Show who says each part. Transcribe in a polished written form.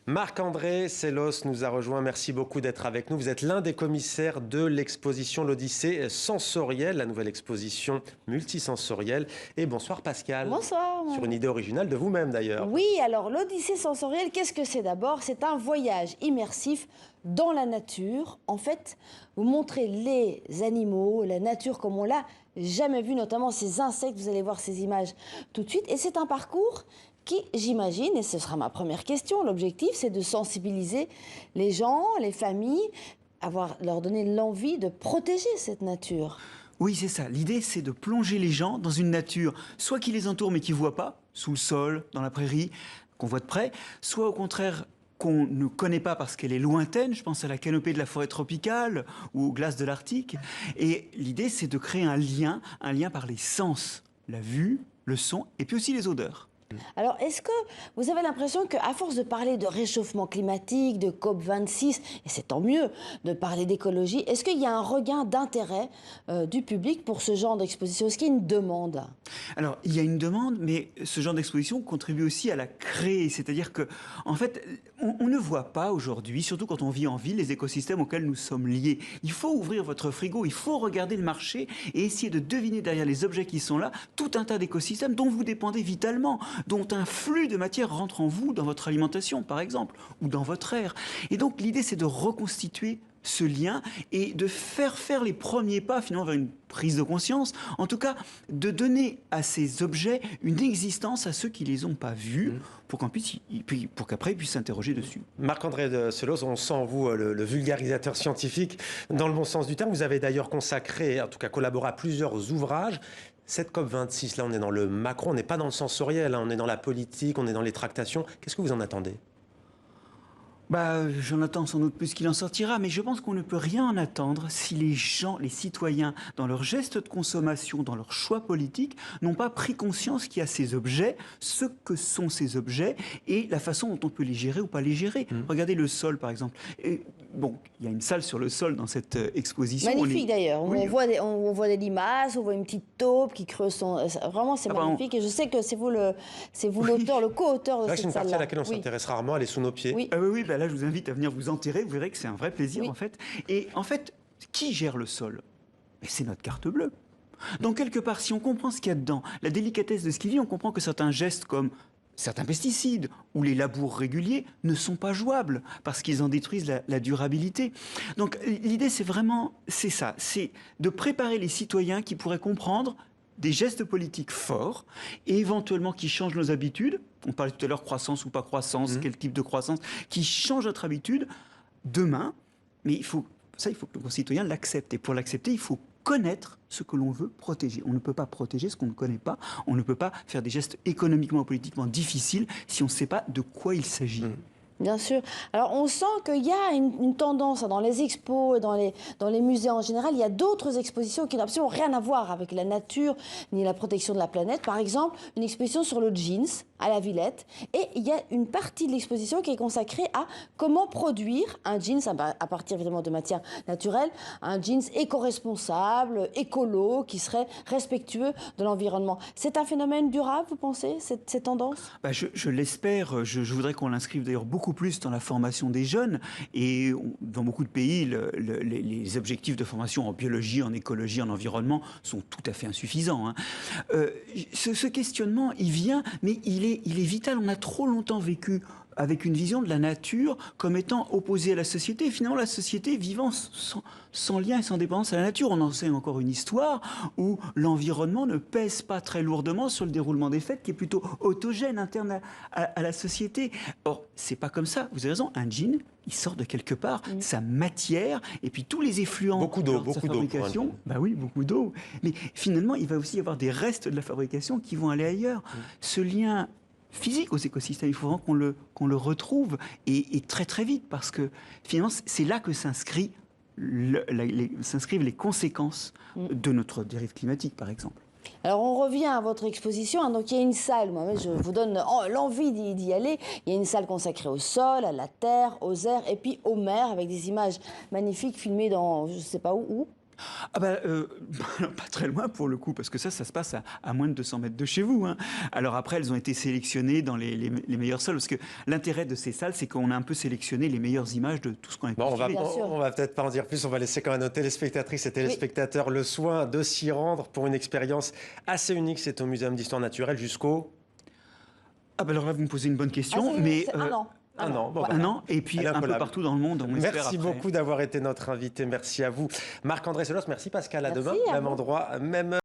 Speaker 1: Marc-André Sellos nous a rejoint. Merci beaucoup d'être avec nous. Vous êtes l'un des commissaires de l'exposition L'Odyssée sensorielle, la nouvelle exposition multisensorielle. Et bonsoir Pascal.
Speaker 2: Bonsoir.
Speaker 1: Sur une idée originale de vous-même d'ailleurs.
Speaker 2: Oui, alors l'Odyssée sensorielle, qu'est-ce que c'est d'abord? C'est un voyage immersif dans la nature. En fait, vous montrez les animaux, la nature comme on l'a jamais vu, notamment ces insectes. Vous allez voir ces images tout de suite. Et c'est un parcours qui, j'imagine, et ce sera ma première question, l'objectif, c'est de sensibiliser les gens, les familles, leur donner l'envie de protéger cette nature.
Speaker 3: Oui, c'est ça. L'idée, c'est de plonger les gens dans une nature, soit qui les entoure mais qui ne voient pas, sous le sol, dans la prairie, qu'on voit de près, soit au contraire qu'on ne connaît pas parce qu'elle est lointaine. Je pense à la canopée de la forêt tropicale ou aux glaces de l'Arctique. Et l'idée, c'est de créer un lien par les sens, la vue, le son et puis aussi les odeurs.
Speaker 2: Alors, est-ce que vous avez l'impression qu'à force de parler de réchauffement climatique, de COP26, et c'est tant mieux de parler d'écologie, est-ce qu'il y a un regain d'intérêt du public pour ce genre d'exposition? Est-ce qu'il y a une demande?
Speaker 3: Alors, il y a une demande, mais ce genre d'exposition contribue aussi à la créer. C'est-à-dire que, en fait, on ne voit pas aujourd'hui, surtout quand on vit en ville, les écosystèmes auxquels nous sommes liés. Il faut ouvrir votre frigo, il faut regarder le marché et essayer de deviner derrière les objets qui sont là tout un tas d'écosystèmes dont vous dépendez vitalement, dont un flux de matière rentre en vous, dans votre alimentation par exemple, ou dans votre air. Et donc l'idée c'est de reconstituer ce lien et de faire les premiers pas finalement vers une prise de conscience, en tout cas de donner à ces objets une existence à ceux qui ne les ont pas vus, pour qu'après ils puissent s'interroger dessus.
Speaker 1: Marc-André Sellos, on sent en vous le vulgarisateur scientifique dans le bon sens du terme. Vous avez d'ailleurs consacré, en tout cas collaboré à plusieurs ouvrages. Cette COP26, là on est dans le macro, on n'est pas dans le sensoriel, hein, on est dans la politique, on est dans les tractations. Qu'est-ce que vous en attendez ?
Speaker 3: J'en attends sans doute plus qu'il en sortira, mais je pense qu'on ne peut rien en attendre si les gens, les citoyens, dans leurs gestes de consommation, dans leurs choix politiques, n'ont pas pris conscience qu'il y a ces objets, ce que sont ces objets, et la façon dont on peut les gérer ou pas les gérer. Regardez le sol, par exemple. Et, bon, il y a une salle sur le sol dans cette exposition.
Speaker 2: Magnifique d'ailleurs.
Speaker 3: Oui.
Speaker 2: On voit des limaces, on voit une petite taupe qui creuse son... Vraiment, c'est magnifique. Et je sais que c'est vous l'auteur, le co-auteur de cette salle-là.
Speaker 1: C'est une partie à laquelle on s'intéresse rarement, elle est sous nos pieds.
Speaker 2: Oui.
Speaker 3: Là, je vous invite à venir vous enterrer, vous verrez que c'est un vrai plaisir en fait. Et en fait, qui gère le sol? C'est notre carte bleue. Donc quelque part, si on comprend ce qu'il y a dedans, la délicatesse de ce qu'il vit, on comprend que certains gestes comme certains pesticides ou les labours réguliers ne sont pas jouables parce qu'ils en détruisent la durabilité. Donc l'idée, c'est ça, c'est de préparer les citoyens qui pourraient comprendre des gestes politiques forts et éventuellement qui changent nos habitudes. On parlait tout à l'heure croissance ou pas croissance, quel type de croissance, qui change notre habitude demain. Mais il faut que le concitoyen l'accepte. Et pour l'accepter, il faut connaître ce que l'on veut protéger. On ne peut pas protéger ce qu'on ne connaît pas. On ne peut pas faire des gestes économiquement ou politiquement difficiles si on ne sait pas de quoi il s'agit.
Speaker 2: Bien sûr. Alors, on sent qu'il y a une tendance dans les expos et dans les musées en général. Il y a d'autres expositions qui n'ont absolument rien à voir avec la nature ni la protection de la planète. Par exemple, une exposition sur le jeans à la Villette. Et il y a une partie de l'exposition qui est consacrée à comment produire un jeans à partir évidemment de matières naturelles, un jeans éco-responsable, écolo, qui serait respectueux de l'environnement. C'est un phénomène durable, vous pensez, ces tendances?
Speaker 3: Je l'espère. Je voudrais qu'on l'inscrive d'ailleurs beaucoup plus dans la formation des jeunes. Et dans beaucoup de pays, les objectifs de formation en biologie, en écologie, en environnement sont tout à fait insuffisants. Ce questionnement, il vient, mais il est vital. On a trop longtemps vécu avec une vision de la nature comme étant opposée à la société. Et finalement, la société vivant sans lien et sans dépendance à la nature. On enseigne encore une histoire où l'environnement ne pèse pas très lourdement sur le déroulement des fêtes, qui est plutôt autogène, interne à la société. Or, c'est pas comme ça. Vous avez raison, un jean, il sort de quelque part, sa matière, et puis tous les effluents
Speaker 1: beaucoup d'eau
Speaker 3: de sa fabrication. Oui, beaucoup d'eau. Mais finalement, il va aussi y avoir des restes de la fabrication qui vont aller ailleurs. Ce lien physique aux écosystèmes, il faut vraiment qu'on le retrouve et très très vite, parce que finalement c'est là que s'inscrivent les conséquences de notre dérive climatique par exemple.
Speaker 2: Alors on revient à votre exposition, donc il y a une salle, moi je vous donne l'envie d'y aller, il y a une salle consacrée au sol, à la terre, aux airs et puis aux mers, avec des images magnifiques filmées dans je ne sais pas où.
Speaker 3: Ah bah, pas très loin pour le coup, parce que ça se passe à moins de 200 mètres de chez vous, hein. Alors après, elles ont été sélectionnées dans les meilleures salles, parce que l'intérêt de ces salles, c'est qu'on a un peu sélectionné les meilleures images de tout ce qu'on a pu
Speaker 1: Bon,
Speaker 3: filmer.
Speaker 1: on va peut-être pas en dire plus, on va laisser quand même à nos téléspectatrices et téléspectateurs le soin de s'y rendre pour une expérience assez unique. C'est au Muséum d'Histoire Naturelle jusqu'au...
Speaker 3: Ah bah alors là, vous me posez une bonne question, mais...
Speaker 2: C'est un an.
Speaker 1: Un an, bon,
Speaker 3: Un an, et puis un peu partout dans le monde, on espère
Speaker 1: Merci
Speaker 3: après.
Speaker 1: beaucoup d'avoir été notre invité. Merci à vous. Marc-André Selos, merci Pascal. À
Speaker 2: Merci
Speaker 1: demain,
Speaker 2: à
Speaker 1: même
Speaker 2: vous.
Speaker 1: endroit, même